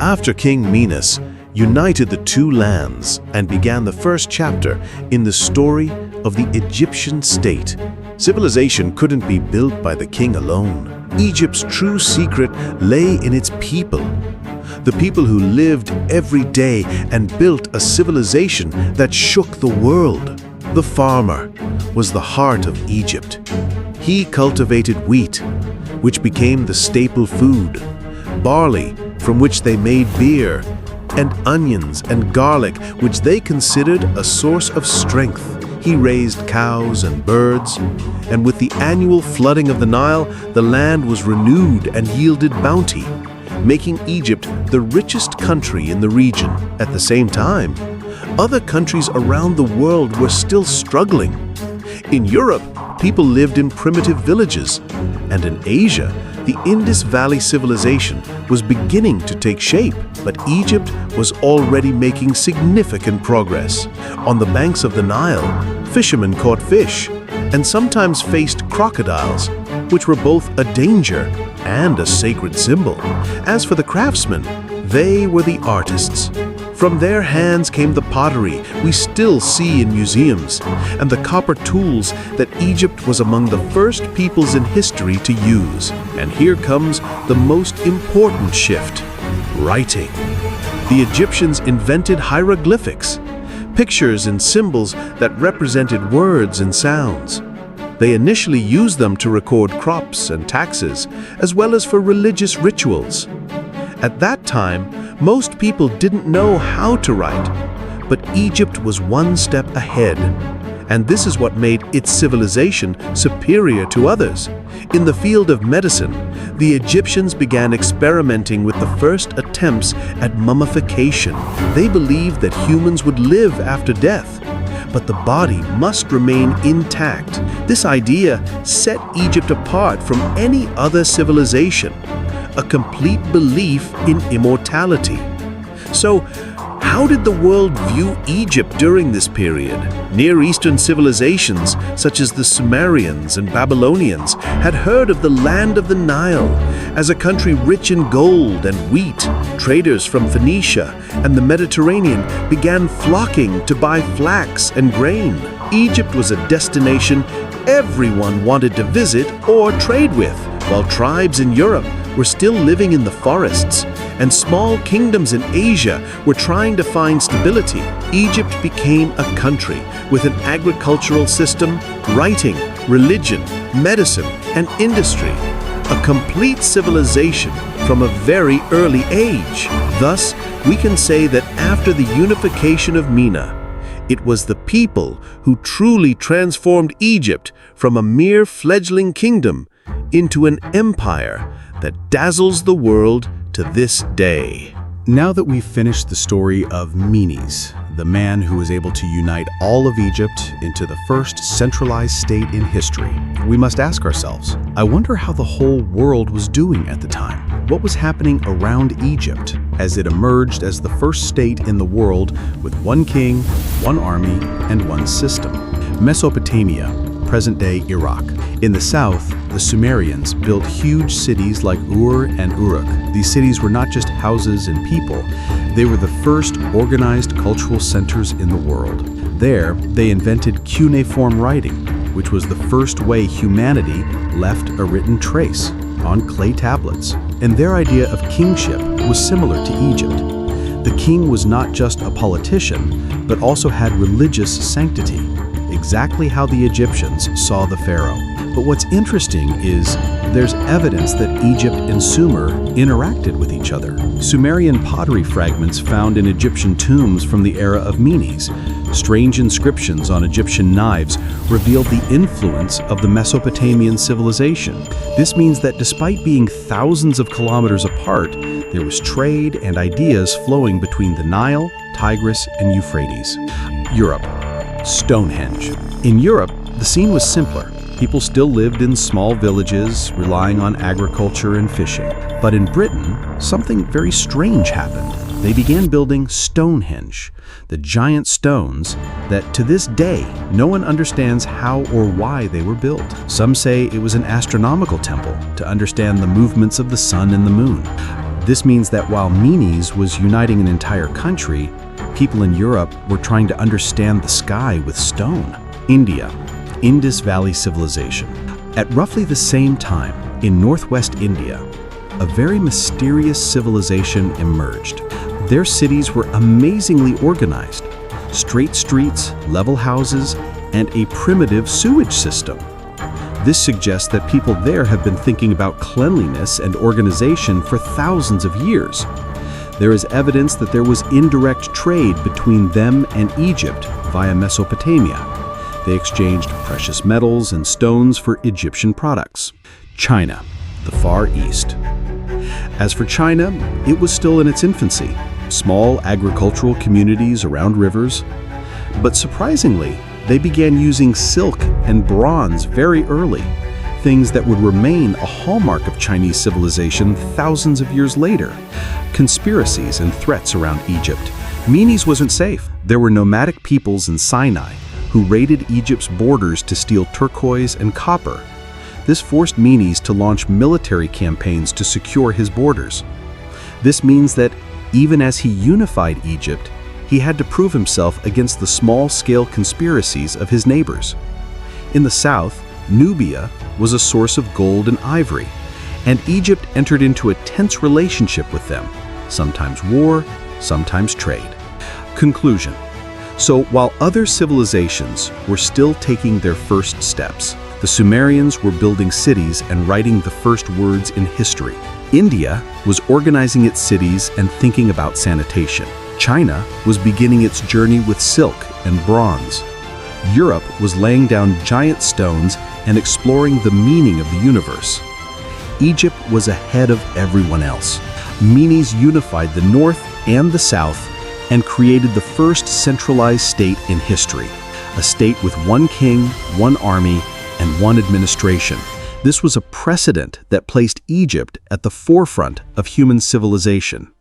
after King Menes united the two lands and began the first chapter in the story of the Egyptian state. Civilization couldn't be built by the king alone. Egypt's true secret lay in its people. The people who lived every day and built a civilization that shook the world. The farmer was the heart of Egypt. He cultivated wheat, which became the staple food, barley, from which they made beer, and onions and garlic, which they considered a source of strength. He raised cows and birds, and with the annual flooding of the Nile, the land was renewed and yielded bounty, making Egypt the richest country in the region. At the same time, other countries around the world were still struggling. In Europe, people lived in primitive villages, and in Asia, the Indus Valley civilization was beginning to take shape, but Egypt was already making significant progress. On the banks of the Nile, fishermen caught fish and sometimes faced crocodiles, which were both a danger and a sacred symbol. As for the craftsmen, they were the artists. From their hands came the pottery we still see in museums, and the copper tools that Egypt was among the first peoples in history to use. And here comes the most important shift: writing. The Egyptians invented hieroglyphics, pictures and symbols that represented words and sounds. They initially used them to record crops and taxes, as well as for religious rituals. At that time, most people didn't know how to write, but Egypt was one step ahead, and this is what made its civilization superior to others. In the field of medicine, the Egyptians began experimenting with the first attempts at mummification. They believed that humans would live after death, but the body must remain intact. This idea set Egypt apart from any other civilization, a complete belief in immortality. So, how did the world view Egypt during this period? Near Eastern civilizations, such as the Sumerians and Babylonians, had heard of the land of the Nile as a country rich in gold and wheat. Traders from Phoenicia and the Mediterranean began flocking to buy flax and grain. Egypt was a destination everyone wanted to visit or trade with, while tribes in Europe were still living in the forests, and small kingdoms in Asia were trying to find stability. Egypt became a country with an agricultural system, writing, religion, medicine, and industry, a complete civilization from a very early age. Thus, we can say that after the unification of Menes, it was the people who truly transformed Egypt from a mere fledgling kingdom into an empire that dazzles the world to this day. Now that we've finished the story of Menes, the man who was able to unite all of Egypt into the first centralized state in history, we must ask ourselves, I wonder how the whole world was doing at the time. What was happening around Egypt as it emerged as the first state in the world with one king, one army, and one system? Mesopotamia, present-day Iraq. In the south, the Sumerians built huge cities like Ur and Uruk. These cities were not just houses and people, they were the first organized cultural centers in the world. There, they invented cuneiform writing, which was the first way humanity left a written trace on clay tablets. And their idea of kingship was similar to Egypt. The king was not just a politician, but also had religious sanctity, exactly how the Egyptians saw the pharaoh. But what's interesting is there's evidence that Egypt and Sumer interacted with each other. Sumerian pottery fragments found in Egyptian tombs from the era of Menes, strange inscriptions on Egyptian knives revealed the influence of the Mesopotamian civilization. This means that despite being thousands of kilometers apart, there was trade and ideas flowing between the Nile, Tigris, and Euphrates. Europe. Stonehenge. In Europe, the scene was simpler. People still lived in small villages, relying on agriculture and fishing. But in Britain, something very strange happened. They began building Stonehenge, the giant stones that to this day, no one understands how or why they were built. Some say it was an astronomical temple to understand the movements of the sun and the moon. This means that while Menes was uniting an entire country, people in Europe were trying to understand the sky with stone. India, Indus Valley civilization. At roughly the same time, in northwest India, a very mysterious civilization emerged. Their cities were amazingly organized. Straight streets, level houses, and a primitive sewage system. This suggests that people there have been thinking about cleanliness and organization for thousands of years. There is evidence that there was indirect trade between them and Egypt via Mesopotamia. They exchanged precious metals and stones for Egyptian products. China, the Far East. As for China, it was still in its infancy. Small agricultural communities around rivers. But surprisingly, they began using silk and bronze very early, things that would remain a hallmark of Chinese civilization thousands of years later. Conspiracies and threats around Egypt. Menes wasn't safe. There were nomadic peoples in Sinai who raided Egypt's borders to steal turquoise and copper. This forced Menes to launch military campaigns to secure his borders. This means that even as he unified Egypt, he had to prove himself against the small-scale conspiracies of his neighbors. In the south, Nubia was a source of gold and ivory, and Egypt entered into a tense relationship with them, sometimes war, sometimes trade. Conclusion. So while other civilizations were still taking their first steps, the Sumerians were building cities and writing the first words in history. India was organizing its cities and thinking about sanitation. China was beginning its journey with silk and bronze. Europe was laying down giant stones and exploring the meaning of the universe. Egypt was ahead of everyone else. Menes unified the north and the south and created the first centralized state in history, a state with one king, one army, and one administration. This was a precedent that placed Egypt at the forefront of human civilization.